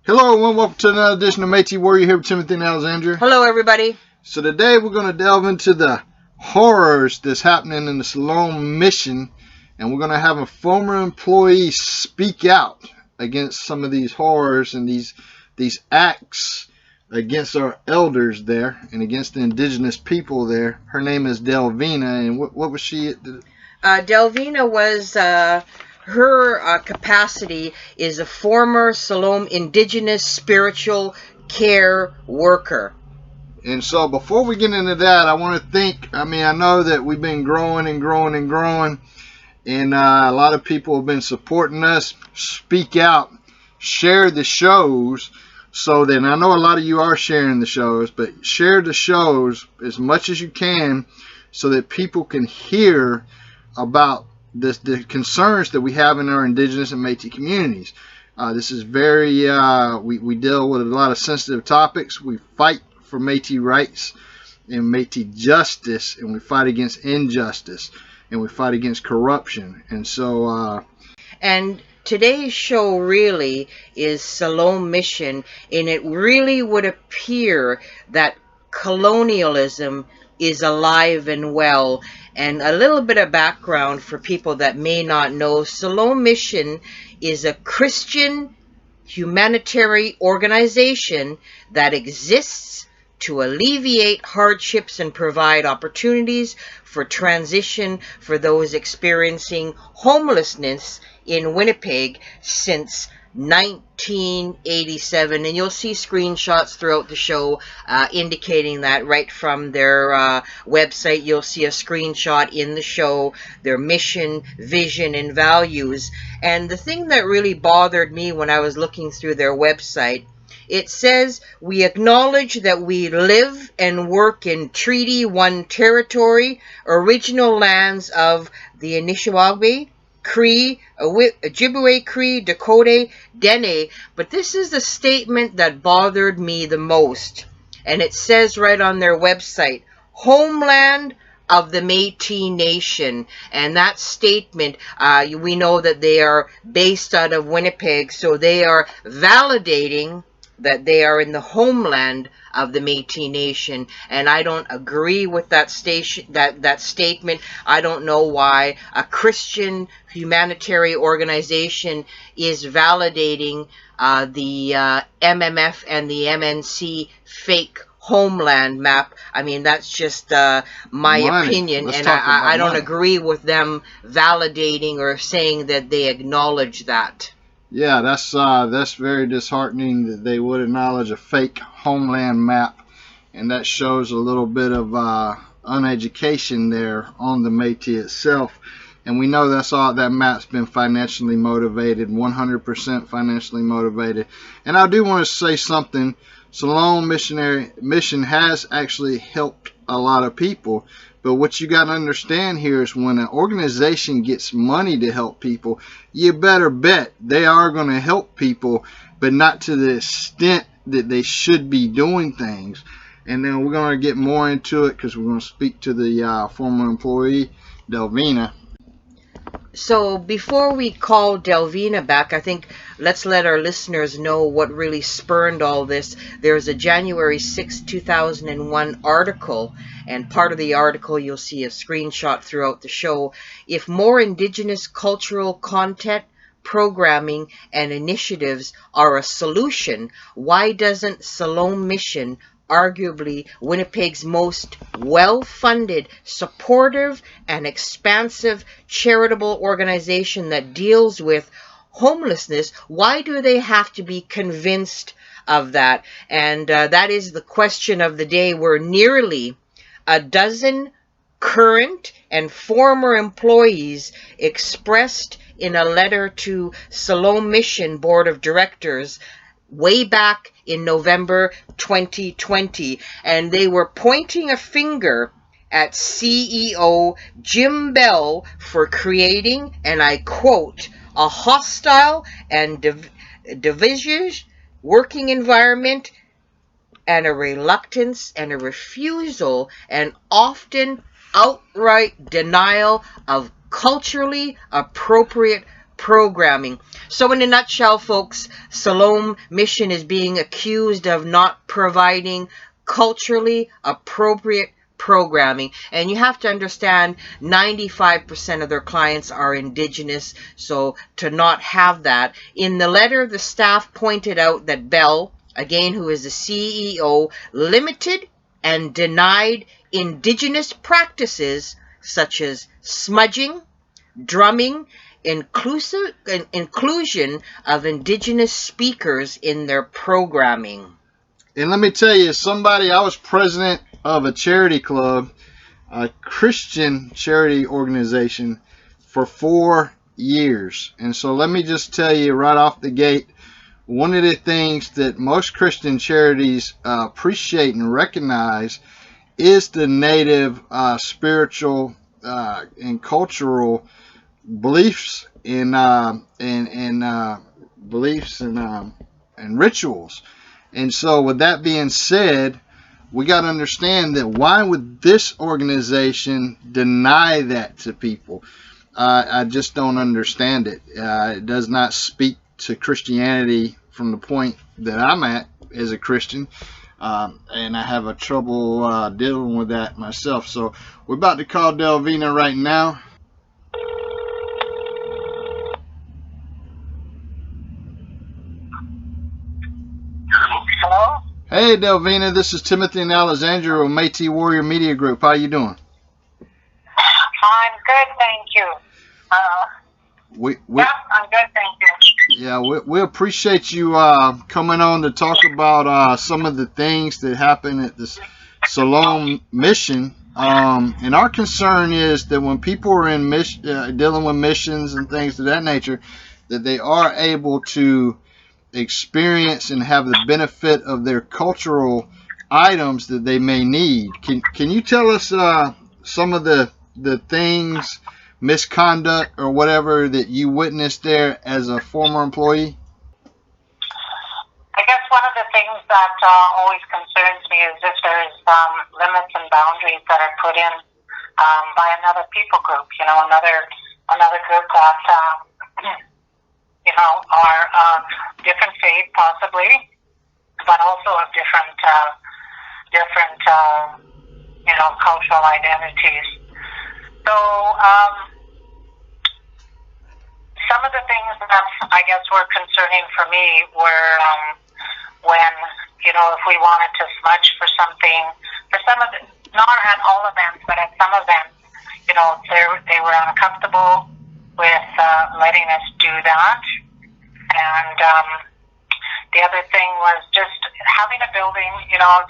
Hello and welcome to another edition of Metis Warrior here with Timothy and Alexandria. Hello everybody. So today we're going to delve into the horrors that's happening in the Siloam Mission, and we're going to have a former employee speak out against some of these horrors and these acts against our elders there and against the indigenous people there. Her name is Delvina, and what was she? Delvina was her capacity is a former Siloam Indigenous Spiritual Care Worker. And so before we get into that, I want to I know that we've been growing and growing and growing, and a lot of people have been supporting us. Speak out, share the shows, so that, and I know a lot of you are sharing the shows, but share the shows as much as you can so that people can hear about the concerns that we have in our Indigenous and Métis communities. This is very, we deal with a lot of sensitive topics. We fight for Métis rights and Métis justice, and we fight against injustice, and we fight against corruption. And so and today's show really is Siloam Mission, and it really would appear that colonialism is alive and well. And a little bit of background for people that may not know, Siloam Mission is a Christian humanitarian organization that exists to alleviate hardships and provide opportunities for transition for those experiencing homelessness in Winnipeg since 1987, and you'll see screenshots throughout the show indicating that. Right from their website, you'll see a screenshot in the show, their mission, vision, and values. And the thing that really bothered me when I was looking through their website, it says, we acknowledge that we live and work in Treaty 1 territory, original lands of the Anishinaabe, Cree, Ojibwe, Cree, Dakota, Dene, but this is the statement that bothered me the most. And it says right on their website, homeland of the Métis Nation. And that statement, we know that they are based out of Winnipeg, so they are validating that they are in the homeland of the Métis Nation, and I don't agree with that statement. I don't know why a Christian humanitarian organization is validating the MMF and the MNC fake homeland map. I mean, that's just my opinion, and I don't agree with them validating or saying that they acknowledge that. yeah, that's very disheartening that they would acknowledge a fake homeland map, and that shows a little bit of uneducation there on the Métis itself. And we know that map's been financially motivated, 100% financially motivated. And I do want to say something. Siloam Mission has actually helped a lot of people. But what you got to understand here is when an organization gets money to help people, you better bet they are going to help people, but not to the extent that they should be doing things. And then we're going to get more into it because we're going to speak to the former employee, Delvina. So before we call Delvina back, I think let's let our listeners know what really spurned all this. There's a January 6, 2001 article, and part of the article you'll see a screenshot throughout the show. If more Indigenous cultural content, programming, and initiatives are a solution, why doesn't Siloam Mission, arguably Winnipeg's most well-funded, supportive, and expansive charitable organization that deals with homelessness, why do they have to be convinced of that? And that is the question of the day, where nearly a dozen current and former employees expressed in a letter to Siloam Mission Board of Directors way back in November 2020, and they were pointing a finger at CEO Jim Bell for creating, and I quote, a hostile and divisive working environment, and a reluctance and a refusal and often outright denial of culturally appropriate programming. So in a nutshell, folks, Siloam Mission is being accused of not providing culturally appropriate programming. And you have to understand 95% of their clients are Indigenous, so to not have that. In the letter, the staff pointed out that Bell, again, who is the CEO, limited and denied Indigenous practices such as smudging, drumming, inclusion of Indigenous speakers in their programming. And let me tell you, I was president of a charity club, a Christian charity organization, for 4 years. And so let me just tell you right off the gate, one of the things that most Christian charities appreciate and recognize is the native spiritual and cultural beliefs in beliefs and rituals. And so with that being said, we got to understand that why would this organization deny that to people? I just don't understand it. It does not speak to Christianity from the point that I'm at as a Christian. And I have a trouble dealing with that myself. So we're about to call Delvina right now. Hello? Hey Delvina, this is Timothy and Alexandra with Metis Warrior Media Group. How you doing? I'm good, thank you. Yeah, I'm good, thank you. Yeah, we appreciate you coming on to talk about some of the things that happen at this Siloam Mission. And our concern is that when people are in dealing with missions and things of that nature, that they are able to experience and have the benefit of their cultural items that they may need. Can you tell us some of the things, misconduct or whatever, that you witnessed there as a former employee? I guess one of the things that always concerns me is if there's limits and boundaries that are put in by another people group, another group that are of different faith possibly, but also of different cultural identities. So some of the things that I guess were concerning for me were when, if we wanted to smudge for something, for some of the, not at all events, but at some events, they were uncomfortable with letting us do that. And the other thing was just having a building,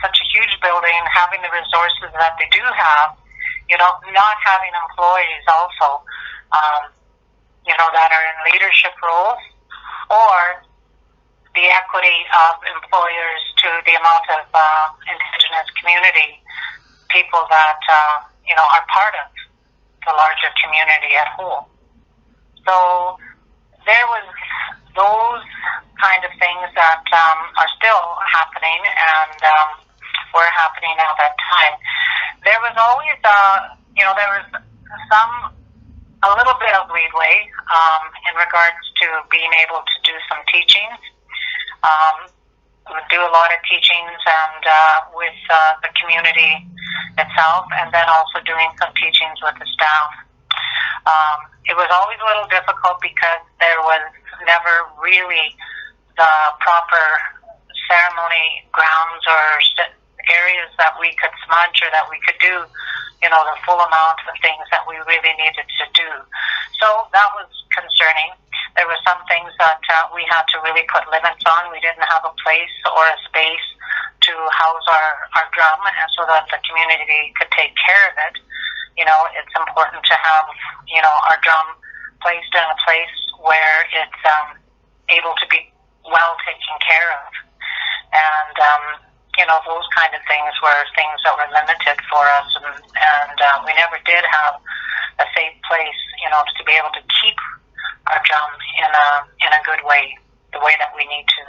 such a huge building, having the resources that they do have, not having employees also, that are in leadership roles, or the equity of employers to the amount of Indigenous community people that, are part of the larger community at whole. So there was those kind of things that are still happening and were happening at that time. There was always, there was a little bit of leeway in regards to being able to do some teachings. We would do a lot of teachings and with the community itself, and then also doing some teachings with the staff. It was always a little difficult because there was never really the proper ceremony grounds or areas that we could smudge or that we could do, the full amount of things that we really needed to do. So that was concerning. There were some things that we had to really put limits on. We didn't have a place or a space to house our drum, and so that the community could take care of it. It's important to have, our drum placed in a place where it's able to be well taken care of. And, those kind of things were things that were limited for us, and we never did have a safe place, to be able to keep our drum in a good way, the way that we need to.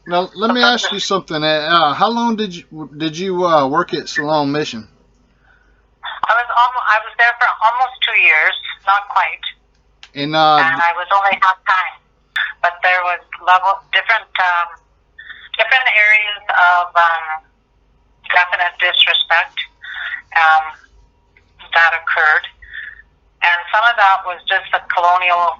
Now let me ask you something. How long did you work at Siloam Mission? I was there for almost 2 years, not quite. And and I was only half time. But there was different areas of definite disrespect that occurred, and some of that was just a colonial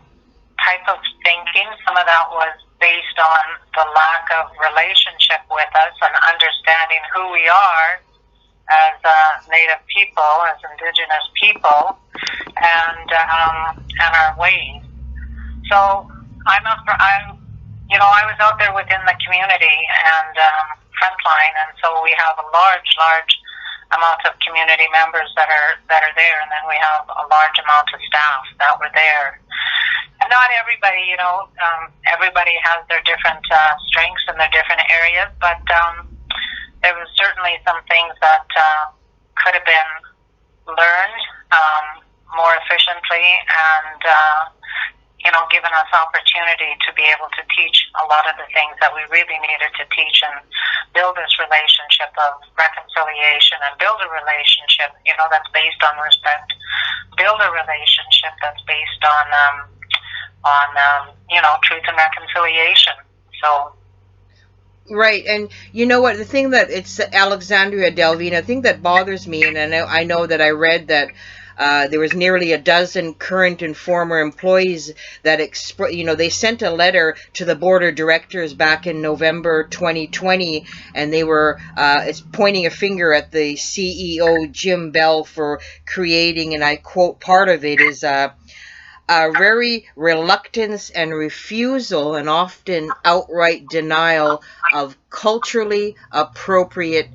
type of thinking. Some of that was based on the lack of relationship with us and understanding who we are as Native people, as Indigenous people, and our ways. So I was out there within the community and frontline, and so we have a large amount of community members that are there, and then we have a large amount of staff that were there. And not everybody, everybody has their different strengths in their different areas, but there was certainly some things that could have been learned more efficiently, and given us opportunity to be able to teach a lot of the things that we really needed to teach and build this relationship of reconciliation and build a relationship, that's based on respect, build a relationship that's based on truth and reconciliation. So. Right, and you know what, the thing that it's Alexandria, Delvina, the thing that bothers me, and I know that I read that there was nearly a dozen current and former employees that they sent a letter to the board of directors back in November 2020, and they were pointing a finger at the CEO Jim Bell for creating, and I quote part of it, is a very reluctance and refusal and often outright denial of culturally appropriate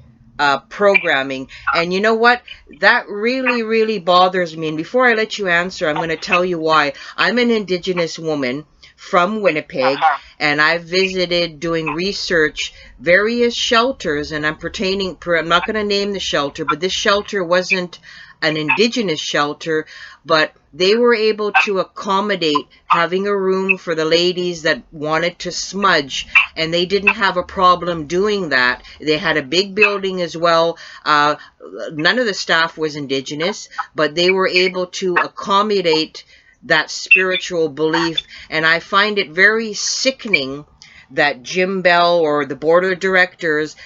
programming. And you know what? That really, really bothers me. And before I let you answer, I'm going to tell you why. I'm an Indigenous woman from Winnipeg, and I've visited doing research various shelters, and I'm not going to name the shelter, but this shelter wasn't an Indigenous shelter, but they were able to accommodate having a room for the ladies that wanted to smudge, and they didn't have a problem doing that. They had a big building as well. None of the staff was Indigenous, but they were able to accommodate that spiritual belief, and I find it very sickening that Jim Bell or the board of directors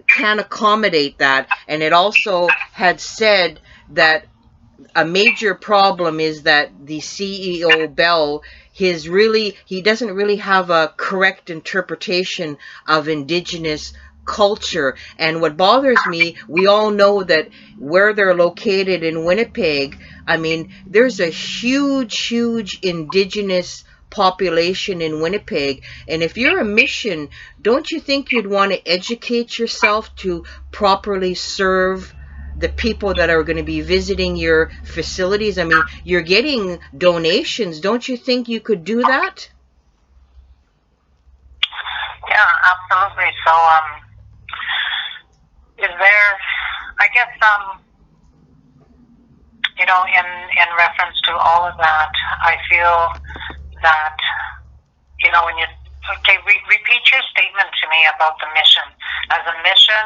can accommodate that. And it also had said that a major problem is that the CEO Bell, he doesn't really have a correct interpretation of Indigenous culture. And what bothers me, we all know that where they're located in Winnipeg, I mean, there's a huge Indigenous population in Winnipeg, and if you're a mission, don't you think you'd want to educate yourself to properly serve the people that are going to be visiting your facilities? I mean, you're getting donations. Don't you think you could do that? Yeah, absolutely. So, is there, I guess, in reference to all of that, I feel that, when you, repeat your statement to me about the mission. As a mission,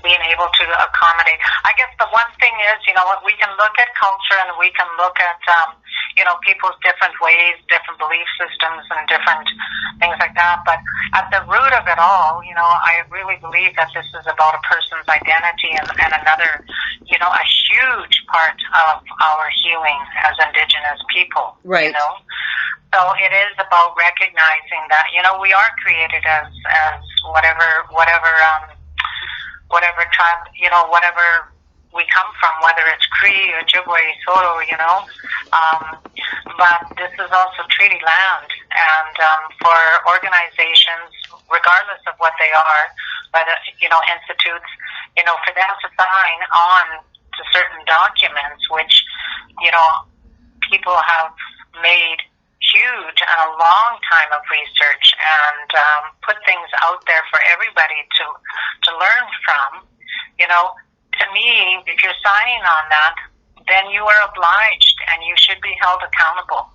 being able to accommodate. I guess the one thing is, we can look at culture and we can look at, people's different ways, different belief systems and different things like that. But at the root of it all, I really believe that this is about a person's identity and another, a huge part of our healing as Indigenous people. Right. So it is about recognizing that, we are created as whatever tribe, whatever we come from, whether it's Cree, Ojibwe, Saulteaux, but this is also treaty land, and for organizations, regardless of what they are, whether, institutes, for them to sign on to certain documents, which, people have made huge and a long time of research and put things out there for everybody to learn from. To me, if you're signing on that, then you are obliged and you should be held accountable.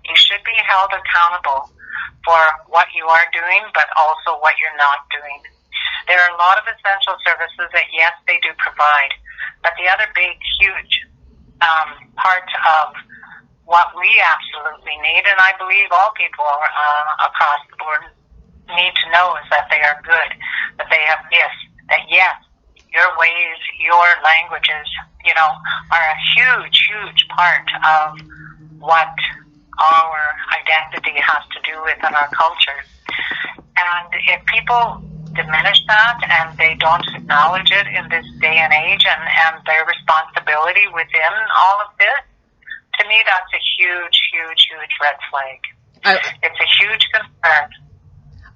You should be held accountable for what you are doing, but also what you're not doing. There are a lot of essential services that, yes, they do provide, but the other big, huge part of what we absolutely need, and I believe all people across the board need to know, is that they are good, that they have gifts, that yes, your ways, your languages, are a huge, huge part of what our identity has to do with in our culture. And if people diminish that and they don't acknowledge it in this day and age, and their responsibility within all of this, to me, that's a huge, huge, huge red flag. It's a huge concern.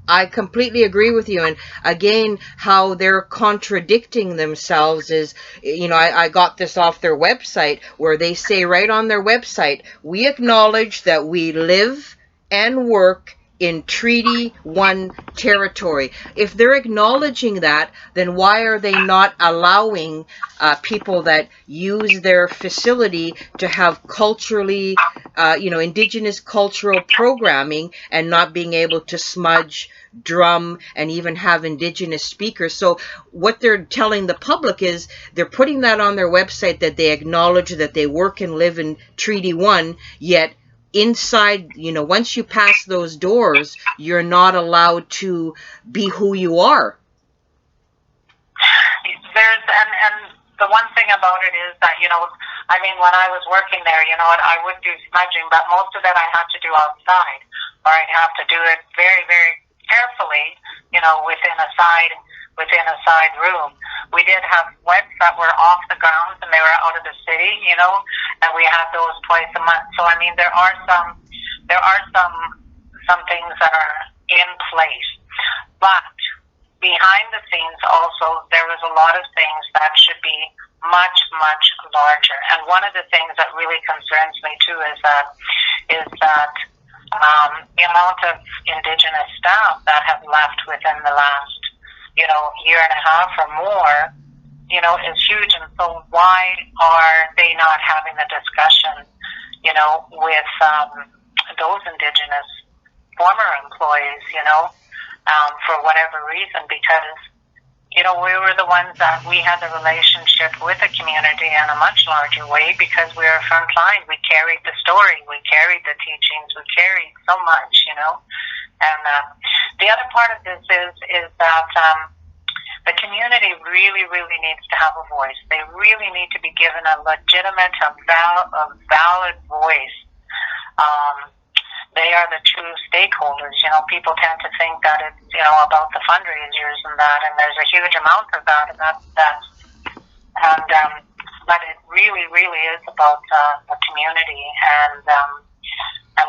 I completely agree with you. And again, how they're contradicting themselves is, I got this off their website, where they say right on their website, we acknowledge that we live and work in Treaty 1 territory. If they're acknowledging that, then why are they not allowing people that use their facility to have culturally, Indigenous cultural programming, and not being able to smudge, drum, and even have Indigenous speakers? So what they're telling the public is they're putting that on their website, that they acknowledge that they work and live in Treaty 1, yet inside, once you pass those doors, you're not allowed to be who you are. And the one thing about it is that, when I was working there, I would do smudging, but most of it I had to do outside, or I'd have to do it very, very carefully, within a side room. We did have sweats that were off the grounds and they were out of the city, and we had those twice a month. So there are some things that are in place, but behind the scenes also there was a lot of things that should be much, much larger. And one of the things that really concerns me too is that the amount of Indigenous staff that have left within the last year and a half or more, is huge. And so why are they not having a discussion, with those Indigenous former employees, for whatever reason? Because, we were the ones that we had the relationship with the community in a much larger way, because we were frontline. We carried the story, we carried the teachings, we carried so much, And the other part of this is that the community really, really needs to have a voice. They really need to be given a legitimate, a valid voice. They are the true stakeholders. People tend to think that it's, about the fundraisers and that, and there's a huge amount of that, but it really, really is about the community and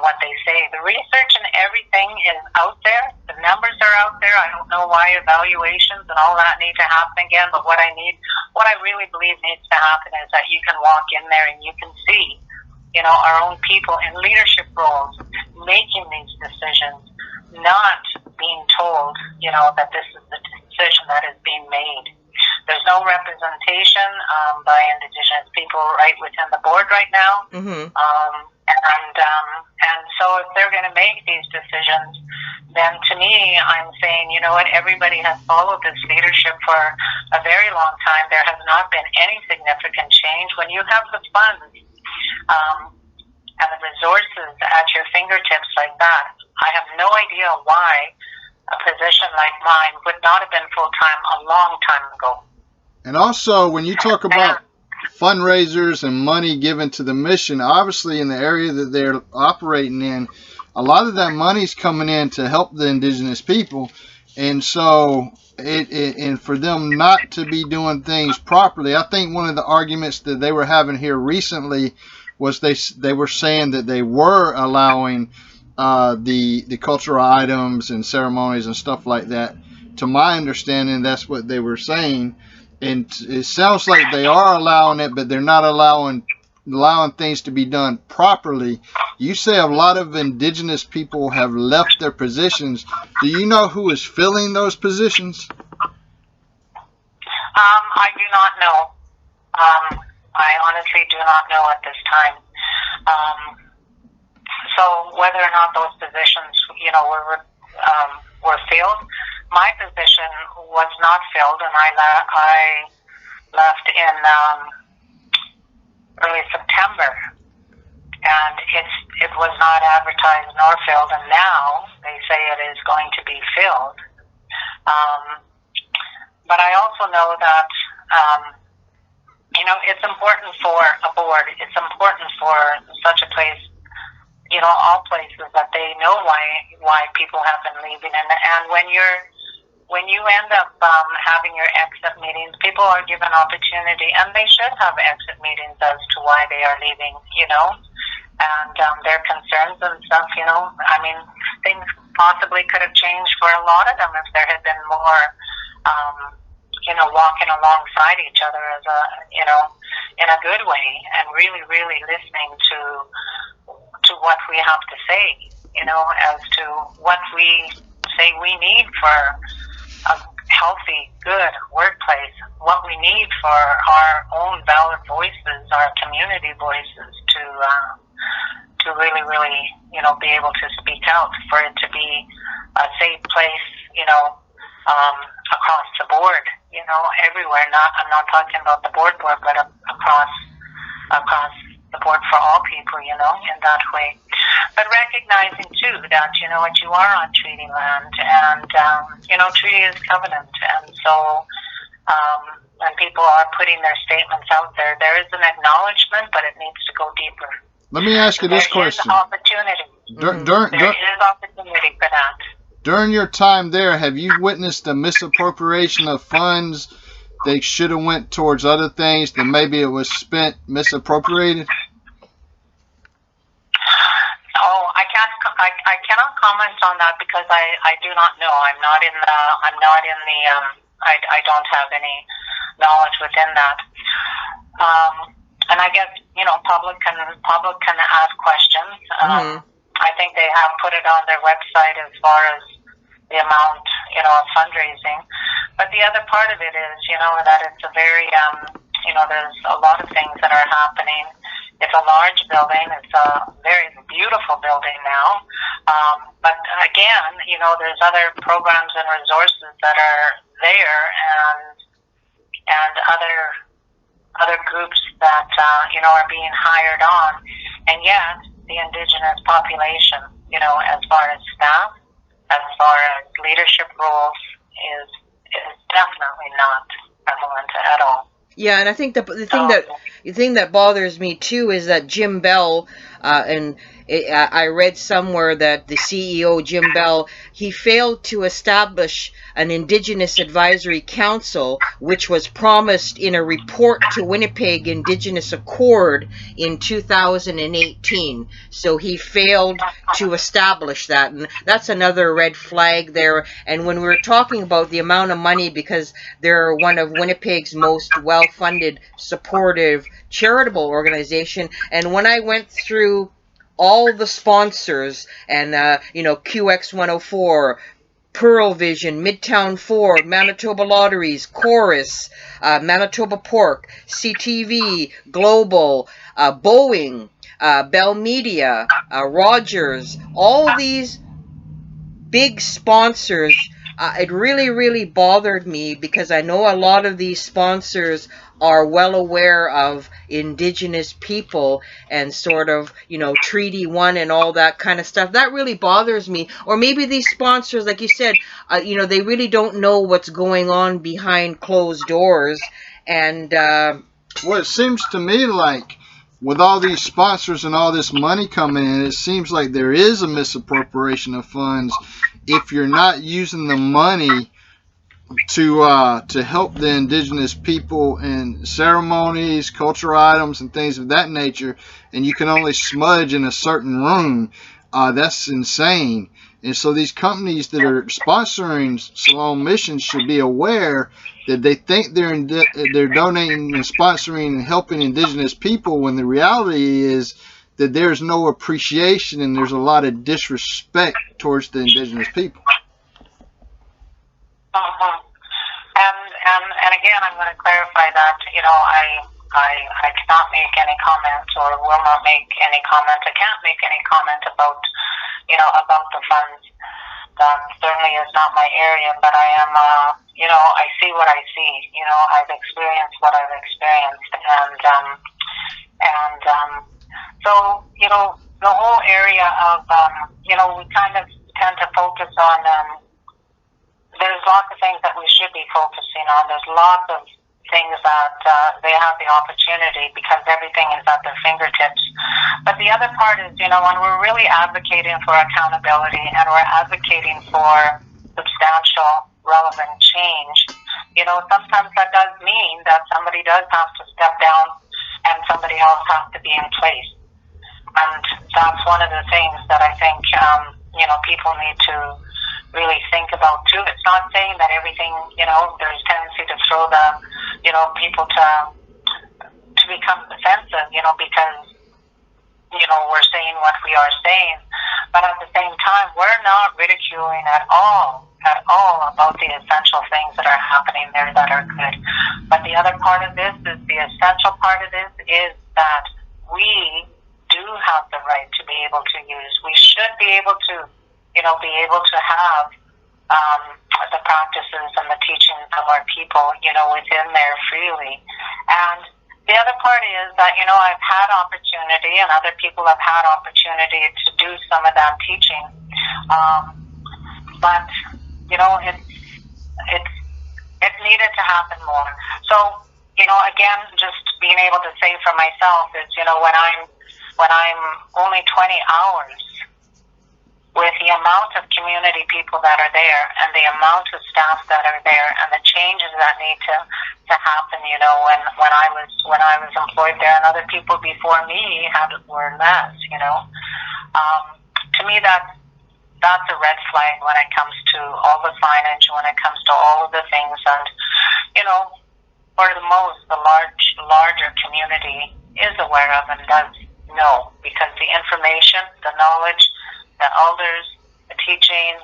what they say. The research and everything is out there. The numbers are out there. I don't know why evaluations and all that need to happen again, but what I really believe needs to happen is that you can walk in there and you can see, our own people in leadership roles making these decisions, not being told, that this is the decision that is being made. There's no representation by Indigenous people right within the board right now. Mm-hmm. And so if they're going to make these decisions, then to me, I'm saying, everybody has followed this leadership for a very long time. There has not been any significant change. When you have the funds and the resources at your fingertips like that, I have no idea why a position like mine would not have been full-time a long time ago. And also, when you talk about fundraisers and money given to the mission, obviously in the area that they're operating in, a lot of that money's coming in to help the Indigenous people. And so, and for them not to be doing things properly, I think one of the arguments that they were having here recently was they were saying that they were allowing the cultural items and ceremonies and stuff like that. To my understanding, that's what they were saying. And it sounds like they are allowing it, but they're not allowing things to be done properly. You say a lot of Indigenous people have left their positions. Do you know who is filling those positions? I do not know. I honestly do not know at this time. So whether or not those positions, were filled, my position was not filled, and I left in early September. and it was not advertised nor filled, and now they say it is going to be filled. But I also know that it's important for a board. It's important for such a place, all places, that they know why people have been leaving, and when you end up having your exit meetings, people are given opportunity, and they should have exit meetings as to why they are leaving, and their concerns and stuff, I mean, things possibly could have changed for a lot of them if there had been more, walking alongside each other as in a good way, and really, really listening to what we have to say, as to what we say we need for a healthy, good workplace, what we need for our own valid voices, our community voices to really, really, be able to speak out, for it to be a safe place, across the board, everywhere. I'm not talking about the board, but across the board for all people, in that way. But recognizing too that, you are on treaty land, and, treaty is covenant. And so, when people are putting their statements out there, there is an acknowledgement, but it needs to go deeper. Let me ask you this question. There is opportunity. There is opportunity for that. During your time there, have you witnessed a misappropriation of funds they should have went towards other things, that maybe it was spent misappropriated? Oh, I cannot comment on that because I do not know. I don't have any knowledge within that. And I guess, public can ask questions. I think they have put it on their website as far as the amount, of fundraising. But the other part of it is, that it's a very, there's a lot of things that are happening. It's a large building. It's a very beautiful building now. But again, there's other programs and resources that are there, and other groups that, are being hired on. And yet, the Indigenous population, as far as staff, as far as leadership roles, is definitely not prevalent at all. Yeah, and I think the thing that bothers me too is that Jim Bell, I read somewhere that the CEO, Jim Bell, he failed to establish an Indigenous Advisory Council, which was promised in a report to Winnipeg Indigenous Accord in 2018. So he failed to establish that, and that's another red flag there. And when we were talking about the amount of money, because they're one of Winnipeg's most well-funded, supportive, charitable organization, and when I went through all the sponsors, and QX 104, Pearl Vision, Midtown Ford, Manitoba Lotteries, Chorus, Manitoba Pork, CTV, Global, Boeing, Bell Media, Rogers, all these big sponsors, it really, really bothered me, because I know a lot of these sponsors are well aware of Indigenous people and sort of, Treaty 1 and all that kind of stuff. That really bothers me. Or maybe these sponsors, like you said, they really don't know what's going on behind closed doors. And well, it seems to me like with all these sponsors and all this money coming in, it seems like there is a misappropriation of funds if you're not using the money to help the Indigenous people in ceremonies, cultural items, and things of that nature, and you can only smudge in a certain room. That's insane. And so these companies that are sponsoring Siloam Mission should be aware that they think they're donating and sponsoring and helping Indigenous people, when the reality is that there's no appreciation and there's a lot of disrespect towards the Indigenous people. And again, I'm going to clarify that, I cannot make any comment, or will not make any comment. I can't make any comment about, about the funds. That certainly is not my area, but I am, I see what I see. I've experienced what I've experienced, and So, the whole area of, we kind of tend to focus on, there's lots of things that we should be focusing on. There's lots of things that they have the opportunity because everything is at their fingertips. But the other part is, when we're really advocating for accountability and we're advocating for substantial, relevant change, sometimes that does mean that somebody does have to step down and somebody else has to be in place. And that's one of the things that I think, people need to really think about too. It's not saying that everything, there's tendency to throw people to become defensive, because, we're saying what we are saying. But at the same time, we're not ridiculing at all about the essential things that are happening there that are good. But the other part of this is, the essential part of this is that we do have the right to be able to use. We should be able to, be able to have the practices and the teachings of our people, within there freely. And the other part is that, I've had opportunity and other people have had opportunity to do some of that teaching. But, it needed to happen more. So, again, just being able to say for myself is, when I'm only 20 hours with the amount of community people that are there and the amount of staff that are there and the changes that need to happen, when I was employed there and other people before me were less, to me that's a red flag when it comes to all the signage, when it comes to all of the things. And, for the most, the larger community is aware of and does know, because the information, the knowledge, the elders, the teachings,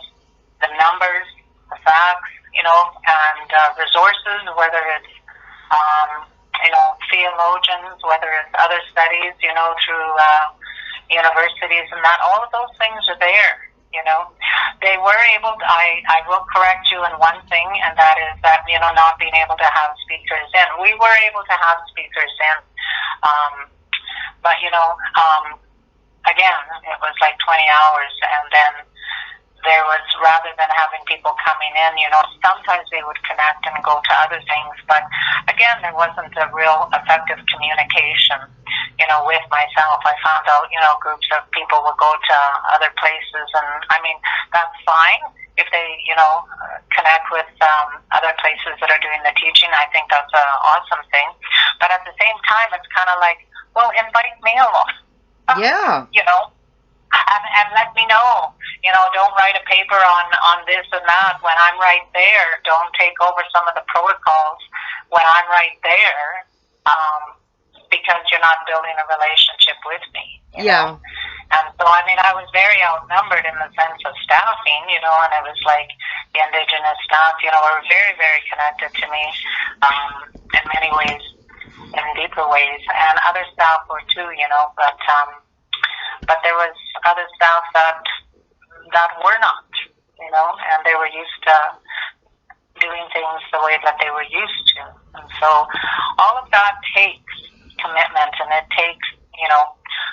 the numbers, the facts, and resources, whether it's, theologians, whether it's other studies, through universities and that, all of those things are there. They were able to, I will correct you in one thing, and that is that, not being able to have speakers in. We were able to have speakers in, but, again, it was like 20 hours, and then there was, rather than having people coming in, sometimes they would connect and go to other things, but again, there wasn't a real effective communication, with myself. I found out, groups of people would go to other places, and I mean, that's fine if they, connect with other places that are doing the teaching. I think that's an awesome thing, but at the same time, it's kind of like, well, invite me along. Yeah. And let me know. Don't write a paper on this and that when I'm right there. Don't take over some of the protocols when I'm right there, because you're not building a relationship with me. You know? And so, I mean, I was very outnumbered in the sense of staffing, and it was like the Indigenous staff, were very, very connected to me in many ways, in deeper ways. And other staff were too, but there was other staff that were not, and they were used to doing things the way that they were used to. And so all of that takes commitment, and it takes,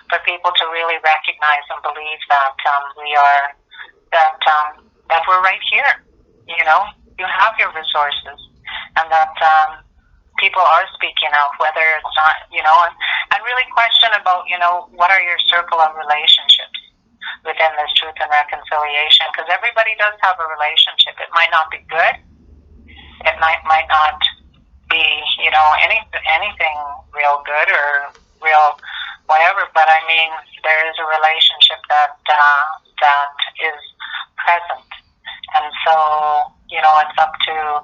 for people to really recognize and believe that that we're right here. You have your resources, and that people are speaking out, whether it's not, and really question about, what are your circle of relationships within this truth and reconciliation, because everybody does have a relationship. It might not be good. It might not be, anything real good or real whatever, but I mean, there is a relationship that is present. And so, it's up to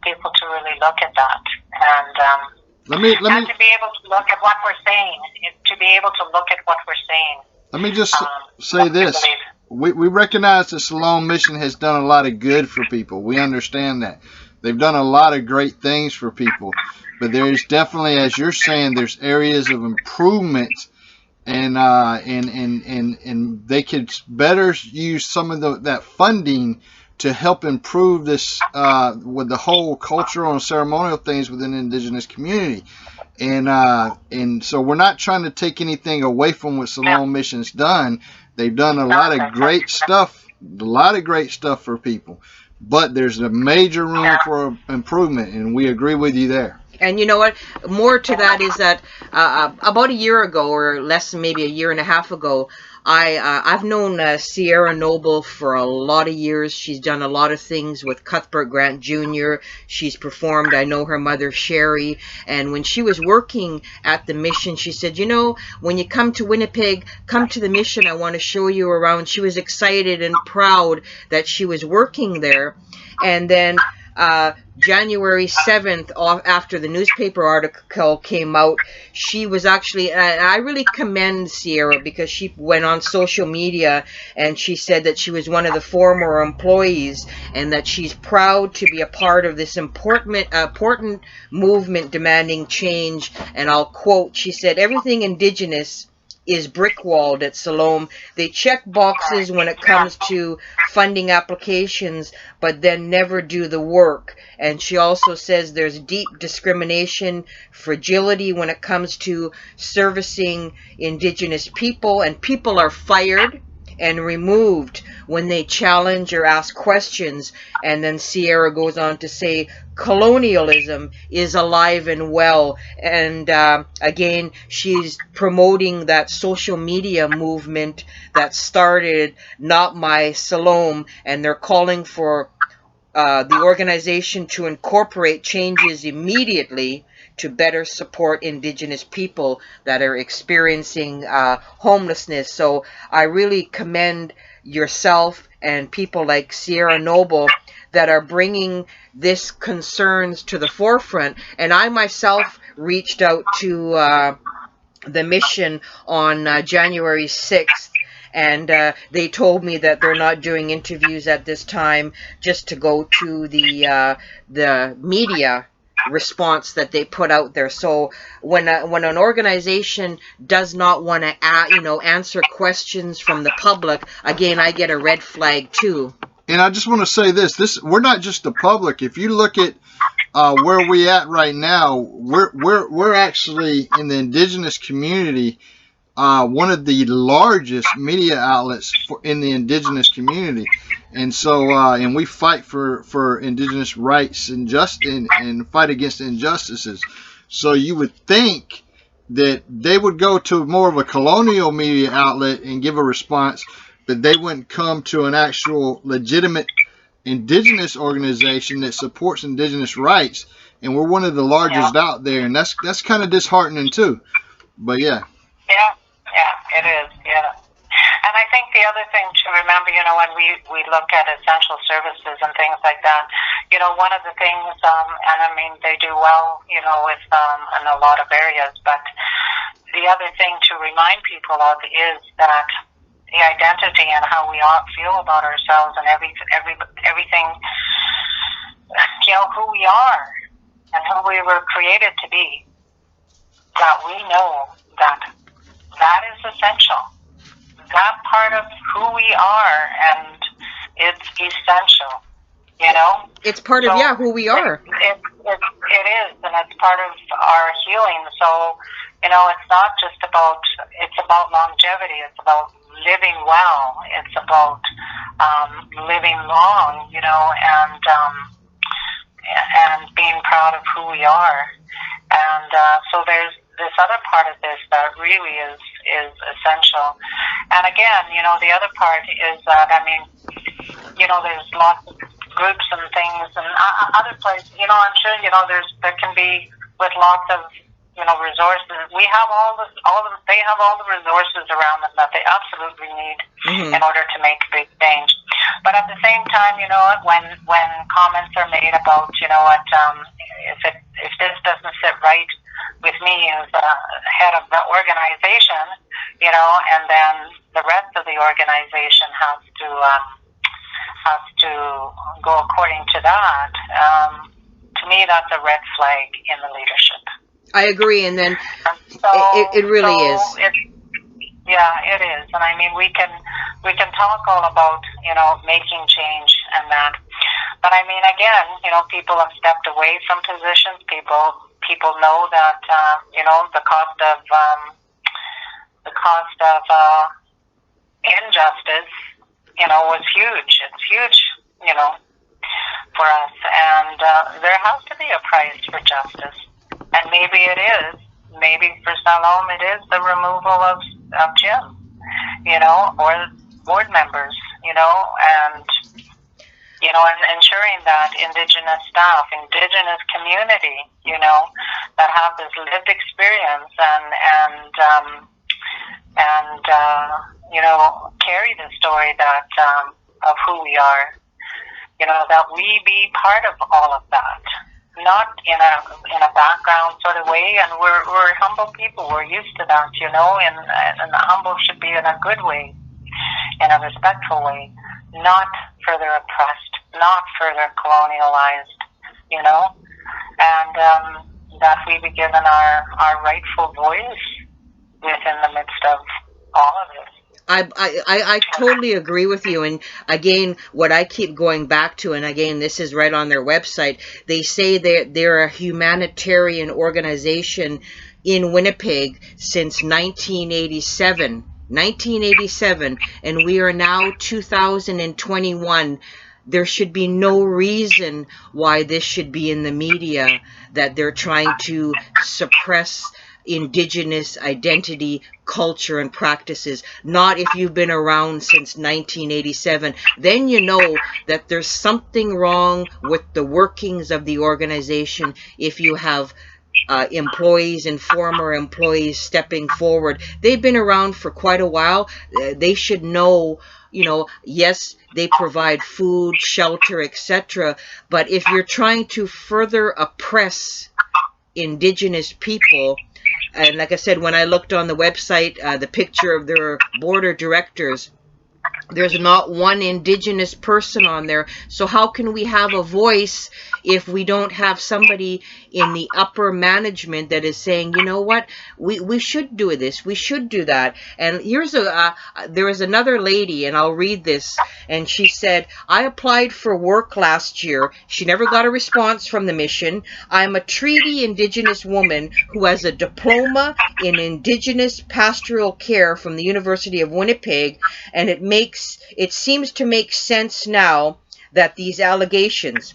people to really look at that. And let me and to be able to look at what we're saying, Let me just say this. We recognize the Siloam Mission has done a lot of good for people. We understand that. They've done a lot of great things for people. But there's definitely, as you're saying, there's areas of improvement, and they could better use some of that funding to help improve this with the whole cultural and ceremonial things within the Indigenous community. And so we're not trying to take anything away from what Siloam Mission's done. They've done a lot of great stuff, for people, but there's a major room for improvement, and we agree with you there. And you know what? More to that is that about a year ago, or less than maybe a year and a half ago, I've known Sierra Noble for a lot of years. She's done a lot of things with Cuthbert Grant Jr. She's performed. I know her mother, Sherry. And when she was working at the mission, she said, you know, when you come to Winnipeg, come to the mission. I want to show you around. She was excited and proud that she was working there. And then January 7th, after the newspaper article came out, she was actually, and I really commend Sierra because she went on social media and she said that she was one of the former employees and that she's proud to be a part of this important movement demanding change. And I'll quote, she said, everything Indigenous is brick-walled at Siloam. They check boxes when it comes to funding applications, but then never do the work. And she also says there's deep discrimination, fragility when it comes to servicing Indigenous people, and people are fired and removed when they challenge or ask questions. And then Sierra goes on to say colonialism is alive and well. And again, she's promoting that social media movement that started Not My Siloam, and they're calling for the organization to incorporate changes immediately to better support Indigenous people that are experiencing homelessness. So I really commend yourself and people like Sierra Noble that are bringing this concerns to the forefront. And I myself reached out to the mission on January 6th, and they told me that they're not doing interviews at this time, just to go to the media response that they put out there. So when an organization does not want to answer questions from the public, again, I get a red flag too. And I just want to say this we're not just the public. If you look at where we at right now, we're actually in the Indigenous community, one of the largest media outlets in the Indigenous community. And so, and we fight for Indigenous rights and and fight against injustices. So you would think that they would go to more of a colonial media outlet and give a response, but they wouldn't come to an actual legitimate Indigenous organization that supports Indigenous rights. And we're one of the largest out there, and that's kind of disheartening too. But yeah, it is. And I think the other thing to remember, when we look at essential services and things like that, one of the things, and I mean, they do well, with in a lot of areas, but the other thing to remind people of is that the identity and how we all feel about ourselves and everything, who we are and who we were created to be, that we know that is essential. That part of who we are, and it's essential, It's part of, who we are. It is, and it's part of our healing. So, it's not just it's about longevity. It's about living well. It's about living long, and being proud of who we are. And so there's this other part of this that really is essential. And again, the other part is that, I mean, there's lots of groups and things and other places, I'm sure, there can be with lots of, resources. We have they have all the resources around them that they absolutely need in order to make a big change. But at the same time, when comments are made about, if this doesn't sit right with me as the head of the organization, and then the rest of the organization has to go according to that. To me, that's a red flag in the leadership. I agree, and then so, it really is. It is, and I mean we can talk all about making change and that, but I mean again, people have stepped away from positions. People people know that the cost of injustice, was huge. It's huge, for us, and there has to be a price for justice, and maybe it is. Maybe for Siloam it is the removal of Jim, or board members, and ensuring that Indigenous staff, Indigenous community, that have this lived experience and carry the story that of who we are, that we be part of all of that, not in a background sort of way. And we're humble people. We're used to that, and the humble should be in a good way, in a respectful way, not further oppressed, not further colonialized, and that we be given our rightful voice within the midst of all of this. I totally agree with you. And again, what I keep going back to, and again, this is right on their website, they say they're a humanitarian organization in Winnipeg since 1987. 1987, and we are now 2021. There should be no reason why this should be in the media, that they're trying to suppress Indigenous identity, culture, and practices. Not if you've been around since 1987. Then you know that there's something wrong with the workings of the organization if you have employees and former employees stepping forward. They've been around for quite a while. They should know, yes, they provide food, shelter, etc. But if you're trying to further oppress Indigenous people, and like I said, when I looked on the website, the picture of their board of directors, there's not one Indigenous person on there. So how can we have a voice if we don't have somebody in the upper management that is saying, you know what, we should do this, we should do that? And here's there was another lady, and I'll read this, and she said, I applied for work last year. She never got a response from the mission. I'm a treaty Indigenous woman who has a diploma in Indigenous pastoral care from the University of Winnipeg, and it seems to make sense now that these allegations.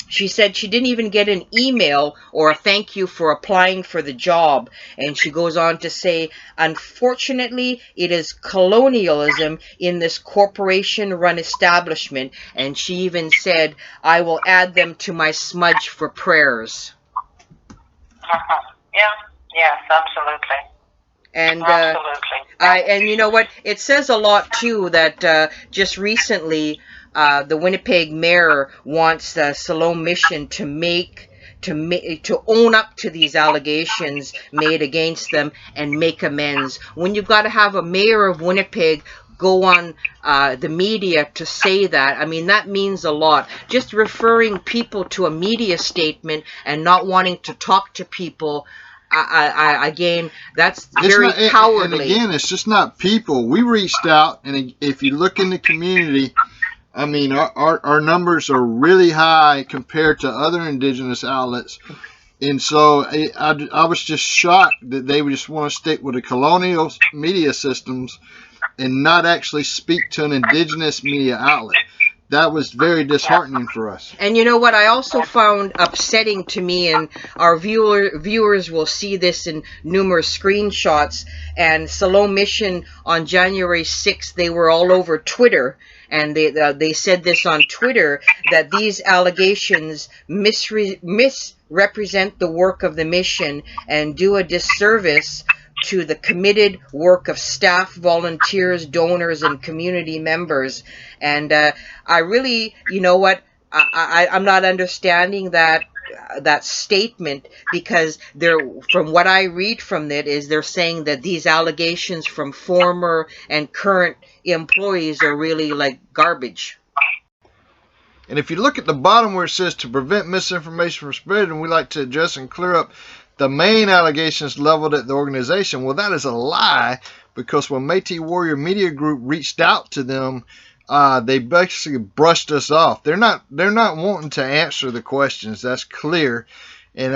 She said she didn't even get an email or a thank you for applying for the job. And she goes on to say, unfortunately, it is colonialism in this corporation-run establishment. And she even said, I will add them to my smudge for prayers. Yeah, yes, absolutely. And absolutely. And you know what? It says a lot too that just recently the Winnipeg mayor wants the Siloam Mission to own up to these allegations made against them and make amends. When you've got to have a mayor of Winnipeg go on the media to say that, I mean, that means a lot. Just referring people to a media statement and not wanting to talk to people, again, that's very cowardly. And again, it's just not people. We reached out, and if you look in the community, I mean, our numbers are really high compared to other Indigenous outlets. And so I was just shocked that they would just want to stick with the colonial media systems and not actually speak to an Indigenous media outlet. That was very disheartening for us. And you know what I also found upsetting to me, and our viewers will see this in numerous screenshots, and Siloam Mission on January 6th, they were all over Twitter, and they said this on Twitter, that these allegations misrepresent the work of the mission and do a disservice to the committed work of staff, volunteers, donors, and community members. And I really, you know what, I'm not understanding that statement, because from what I read from it is they're saying that these allegations from former and current employees are really like garbage. And if you look at the bottom where it says to prevent misinformation from spreading, we like to address and clear up the main allegations leveled at the organization. Well, that is a lie, because when Metis Warrior Media Group reached out to them, they basically brushed us off. They're not wanting to answer the questions. That's clear. And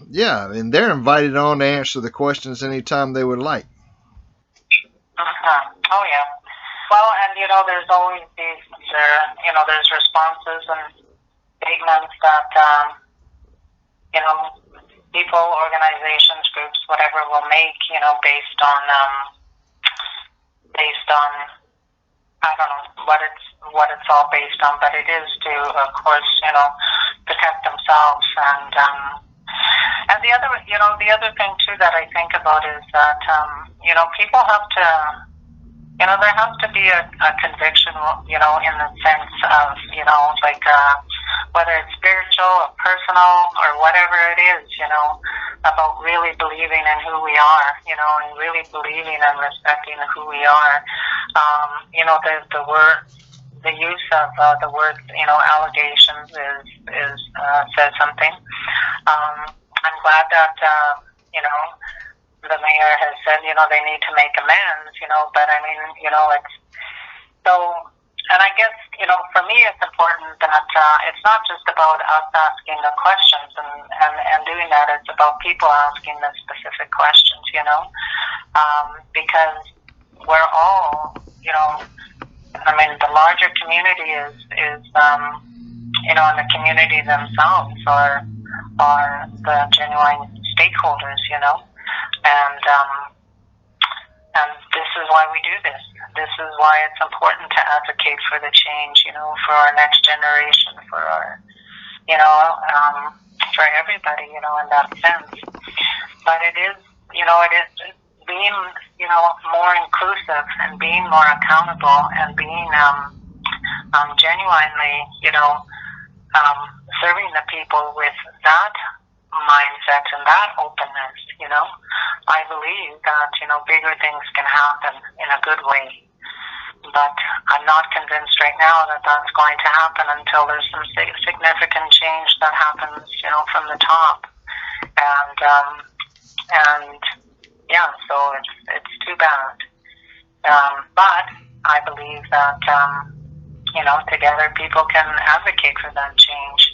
yeah, and they're invited on to answer the questions anytime they would like. Oh yeah. Well, and there's always these, there's responses and statements that, people, organizations, groups, whatever, will make, based on, I don't know what it's all based on, but it is to, of course, protect themselves. And the other thing too that I think about is that, people have to, there has to be a conviction, in the sense of, like, whether it's spiritual or personal or whatever it is, about really believing in who we are, and really believing and respecting who we are. The use of the word, allegations is says something. I'm glad that, the mayor has said, they need to make amends, but I mean, it's so, and I guess, for me, it's important that it's not just about us asking the questions and doing that. It's about people asking the specific questions, because we're all, I mean, the larger community is and the community themselves are the genuine stakeholders, and this is why we do this. This is why it's important to advocate for the change, for our next generation, for our, for everybody, in that sense. But it is being, more inclusive and being more accountable and being genuinely, serving the people with that mindset and that openness, I believe that, bigger things can happen in a good way. But I'm not convinced right now that that's going to happen until there's some significant change that happens, from the top. And yeah, so it's too bad. But I believe that, together people can advocate for that change.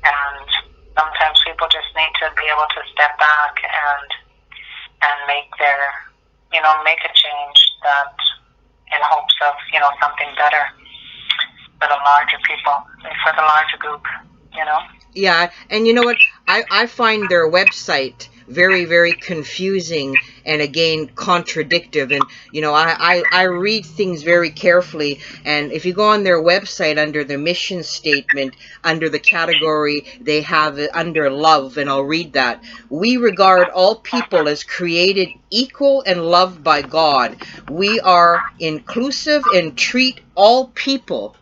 And sometimes people just need to be able to step back and make make a change that in hopes of, something better for the larger people, for the larger group, Yeah, and you know what? I find their website very, very confusing and again contradictive. And I read things very carefully. And if you go on their website under the mission statement, under the category they have it under love, and I'll read that. We regard all people as created equal and loved by God. We are inclusive and treat all people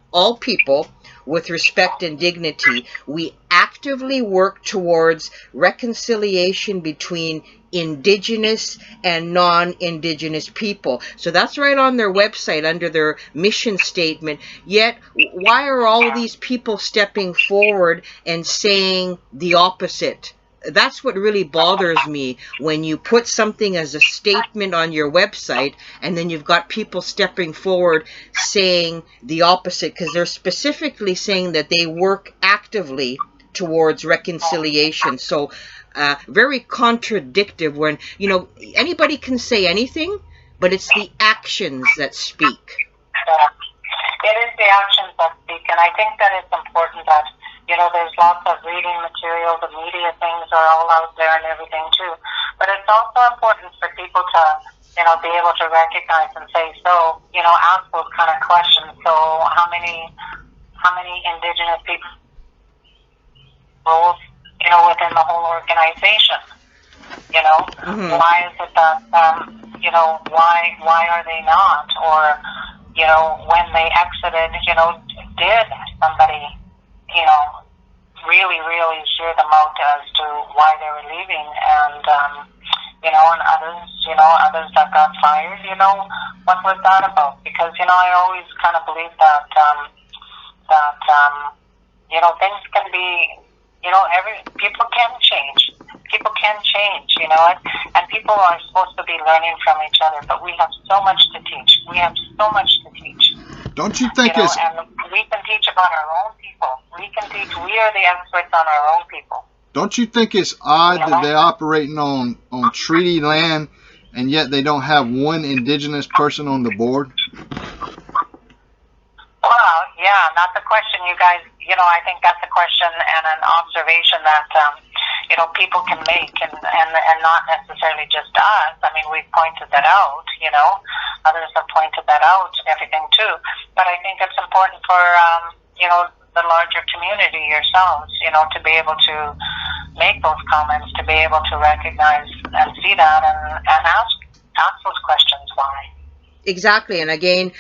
with respect and dignity. We actively work towards reconciliation between Indigenous and non-Indigenous people. So that's right on their website under their mission statement. Yet, why are all these people stepping forward and saying the opposite? That's what really bothers me, when you put something as a statement on your website and then you've got people stepping forward saying the opposite, because they're specifically saying that they work actively towards reconciliation. So very contradictive, when anybody can say anything, but it's the actions that speak. It is the actions that speak, and I think that it's important that there's lots of reading material, the media things are all out there and everything too. But it's also important for people to, be able to recognize and say, so, ask those kind of questions. So how many Indigenous people roles, within the whole organization? Mm-hmm. Why is it that, why are they not? Or, when they exited, did somebody, really, really hear them out as to why they were leaving, and and others that got fired, what was that about? Because, I always kind of believe that, things can be, people can change. People can change, and people are supposed to be learning from each other, but we have so much to teach. We have so much to teach. Don't you think and we can teach about our own people. We are the experts on our own people. Don't you think it's odd that they're operating on treaty land and yet they don't have one Indigenous person on the board? Well, yeah, that's a question you guys, I think that's a question and an observation that, people can make and not necessarily just us. I mean, we've pointed that out, others have pointed that out and everything too. But I think it's important for, the larger community yourselves, to be able to make those comments, to be able to recognize and see that and ask those questions why. Exactly. And again,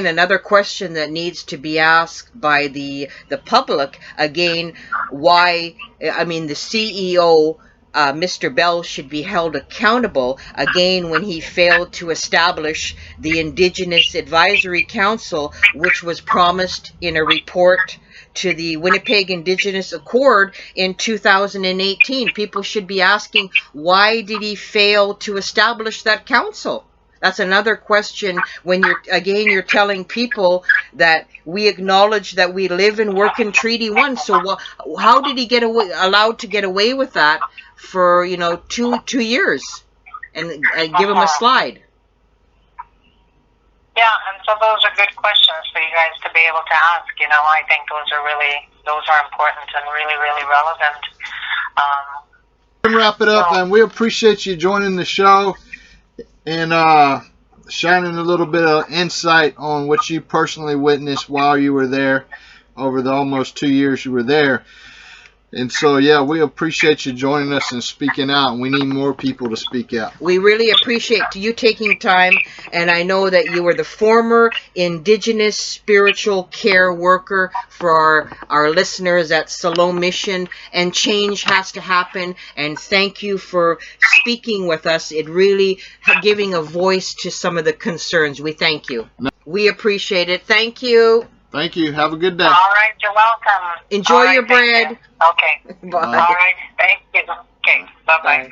another question that needs to be asked by the public, again, why, I mean, the CEO, Mr. Bell, should be held accountable, again, when he failed to establish the Indigenous Advisory Council, which was promised in a report to the Winnipeg Indigenous Accord in 2018. People should be asking, why did he fail to establish that council? That's another question when you're telling people that we acknowledge that we live and work in Treaty 1. So how did he allowed to get away with that for, 2 years and give him a slide? Yeah, and so those are good questions for you guys to be able to ask. I think those are important and really, really relevant. Wrap it up, and we appreciate you joining the show and shining a little bit of insight on what you personally witnessed while you were there over the almost 2 years you were there. And so, yeah, we appreciate you joining us and speaking out, and we need more people to speak out. We really appreciate you taking time, and I know that you were the former Indigenous spiritual care worker for our listeners at Siloam Mission, and change has to happen, and thank you for speaking with us. It really giving a voice to some of the concerns. We thank you. We appreciate it. Thank you. Thank you. Have a good day. All right, you're welcome. Enjoy your bread. Okay. Bye. All right, thank you. Okay, bye-bye.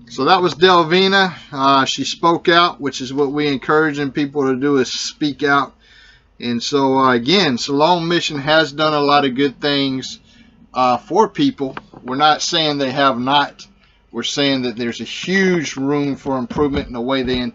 So that was Delvina. She spoke out, which is what we encouraging people to do, is speak out. And so, again, Siloam Mission has done a lot of good things for people. We're not saying they have not. We're saying that there's a huge room for improvement in the way they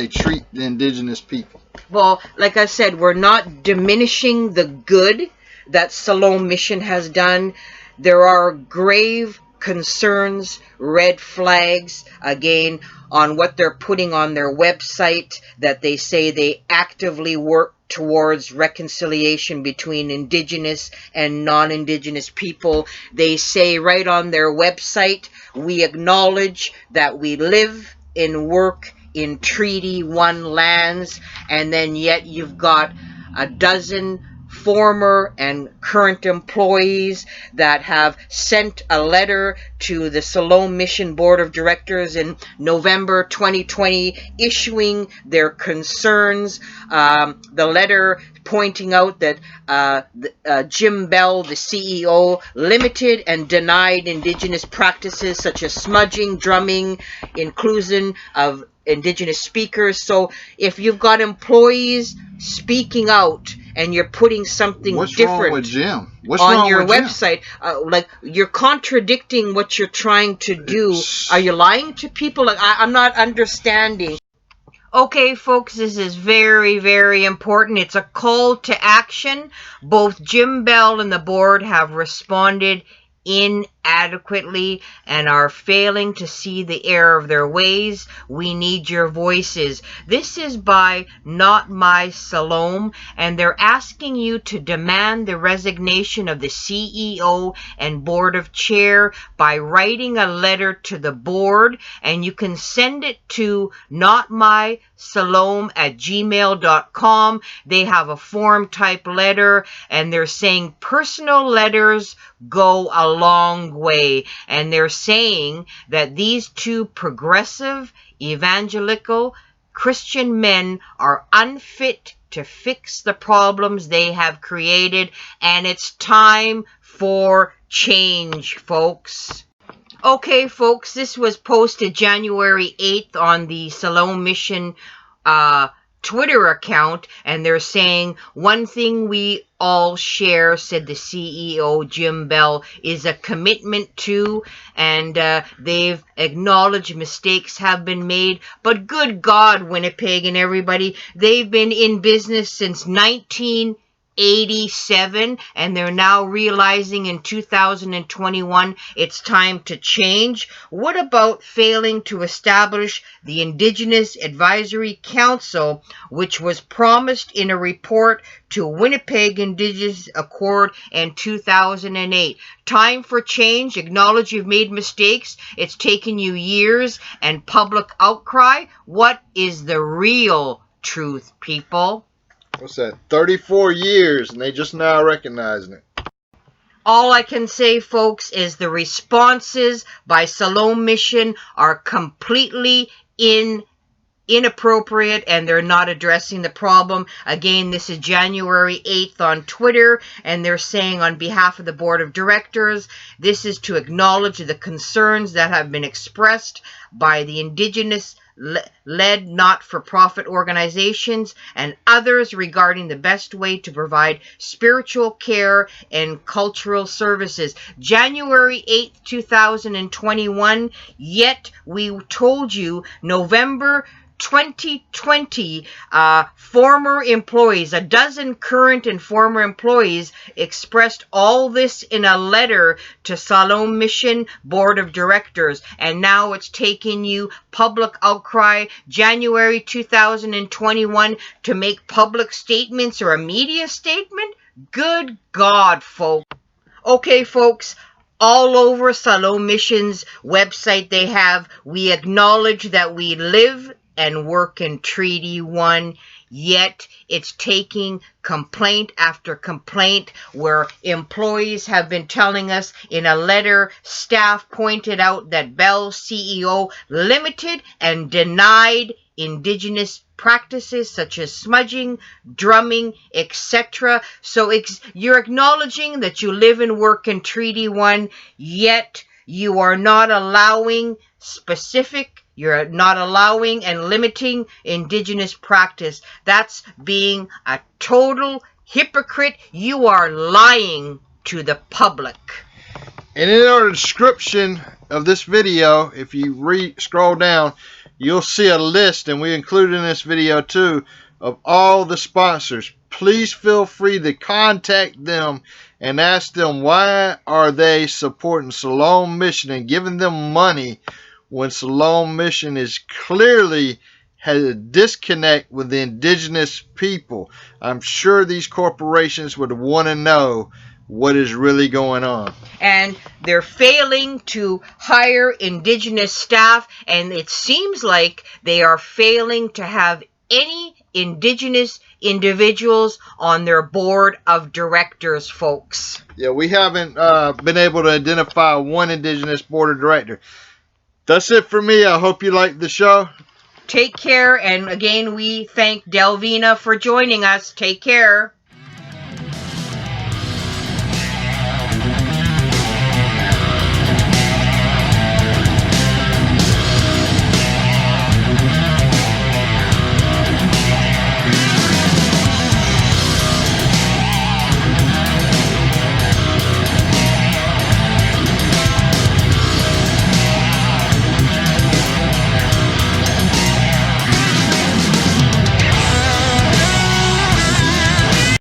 treat the Indigenous people. Well, like I said, we're not diminishing the good that Siloam Mission has done. There are grave concerns, red flags, again, on what they're putting on their website, that they say they actively work towards reconciliation between Indigenous and non-Indigenous people. They say right on their website, we acknowledge that we live and work in Treaty 1 lands, and then yet you've got a dozen former and current employees that have sent a letter to the Siloam Mission Board of Directors in November 2020 issuing their concerns. The letter pointing out that Jim Bell, the CEO, limited and denied Indigenous practices such as smudging, drumming, inclusion of Indigenous speakers. So if you've got employees speaking out and you're putting something different with Jim? on your website, like you're contradicting what you're trying to do. Are you lying to people? Like, I'm not understanding. Okay, folks, this is very, very important. It's a call to action. Both Jim Bell and the board have responded inadequately and are failing to see the error of their ways. We need your voices. This is by Not My Siloam, and they're asking you to demand the resignation of the CEO and board of chair by writing a letter to the board, and you can send it to notmysiloam@gmail.com. They have a form type letter, and they're saying personal letters go a long way, and they're saying that these two progressive evangelical Christian men are unfit to fix the problems they have created, and it's time for change, folks. Okay, folks, this was posted January 8th on the Siloam Mission Twitter account, and they're saying, one thing we all share, said the CEO, Jim Bell, is a commitment to, and they've acknowledged mistakes have been made. But good God, Winnipeg and everybody, they've been in business since 1987, and they're now realizing in 2021 it's time to change. What about failing to establish the Indigenous Advisory Council, which was promised in a report to Winnipeg Indigenous Accord in 2008? Time for change. Acknowledge you've made mistakes. It's taken you years and public outcry. What is the real truth, people? What's that? 34 years, and they just now recognizing it. All I can say, folks, is the responses by Siloam Mission are completely inappropriate, and they're not addressing the problem. Again, this is January 8th on Twitter, and they're saying on behalf of the board of directors, this is to acknowledge the concerns that have been expressed by the Indigenous-led not-for-profit organizations and others regarding the best way to provide spiritual care and cultural services. January 8th, 2021, yet we told you November 2020, former employees, a dozen current and former employees, expressed all this in a letter to Siloam Mission Board of Directors, and now it's taking you public outcry January 2021 to make public statements or a media statement? Good God, folks. Okay, folks, all over Siloam Mission's website they have, we acknowledge that we live and work in Treaty 1, yet it's taking complaint after complaint where employees have been telling us in a letter, staff pointed out that Bell's CEO limited and denied Indigenous practices such as smudging, drumming, etc. So you're acknowledging that you live and work in Treaty 1, yet you are not allowing you're not allowing and limiting Indigenous practice. That's being a total hypocrite. You are lying to the public. And in our description of this video, if you scroll down, you'll see a list, and we included in this video too, of all the sponsors. Please feel free to contact them and ask them why are they supporting Siloam Mission and giving them money when Siloam Mission is clearly has a disconnect with the Indigenous people. I'm sure these corporations would want to know what is really going on. And they're failing to hire Indigenous staff, and it seems like they are failing to have any Indigenous individuals on their board of directors, folks. Yeah, we haven't been able to identify one Indigenous board of director. That's it for me. I hope you liked the show. Take care, and again, we thank Delvina for joining us. Take care.